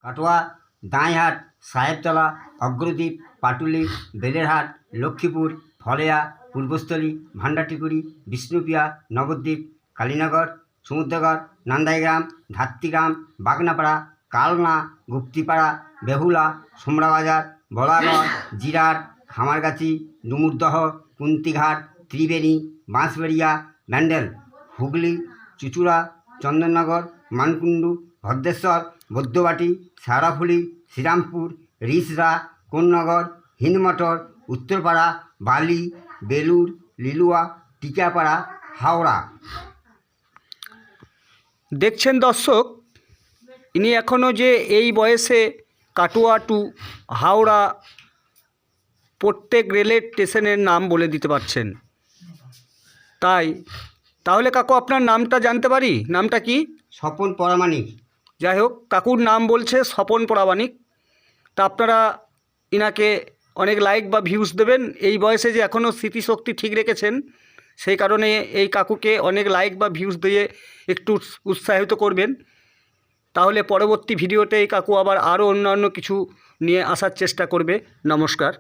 কাটোয়া, দাঁইহাট, সাহেবতলা, অগ্রদ্বীপ, পাটুলি, বেলেরহাট, লক্ষ্মীপুর, ফলেয়া, পূর্বস্থলী, ভান্ডারটিকুড়ি, বিষ্ণুপিয়া, নবদ্বীপ, কালীনগর, সমুদ্রগড়, নান্দাইগ্রাম, ধাত্রীগ্রাম, বাগনাপাড়া, কালনা, গুপ্তিপাড়া, বেহুলা, সোমরাবাজার, বলাগড়, জিরাট, খামারগাছি, ডুমুরদহ, কুন্তিঘাট, ত্রিবেণী, বাঁশবেড়িয়া, ব্যান্ডেল, হুগলি, চুঁচুড়া, চন্দননগর, মানকুণ্ডু, ভদ্রেশ্বর, বৈদ্যবাটি, শেওড়াফুলি, শ্রীরামপুর, রিসরা, কোন্নগর, হিন্দমটর, উত্তরপাড়া, বালি, বেলুর, লিলুয়া, টিকাপাড়া, হাওড়া। দেখছেন দর্শক, ইনি এখনও যে এই বয়সে কাটোয়া টু হাওড়া প্রত্যেক রেলের স্টেশনের নাম বলে দিতে পারছেন। তাহলে কাকু আপনার নামটা জানতে পারি? নামটা কি? স্বপন পরামানিক। যাই হোক, কাকুর নাম বলছে স্বপন পরামানিক। তা আপনারা ইনাকে অনেক লাইক বা ভিউজ দেবেন। এই বয়সে যে এখনও স্মৃতিশক্তি ঠিক রেখেছেন, সেই কারণে এই কাকুকে অনেক লাইক বা ভিউজ দিয়ে একটু উৎসাহিত করবেন। তাহলে পরবর্তী ভিডিওতে এই কাকু আবার আরও অন্যান্য কিছু নিয়ে আসার চেষ্টা করবে। নমস্কার।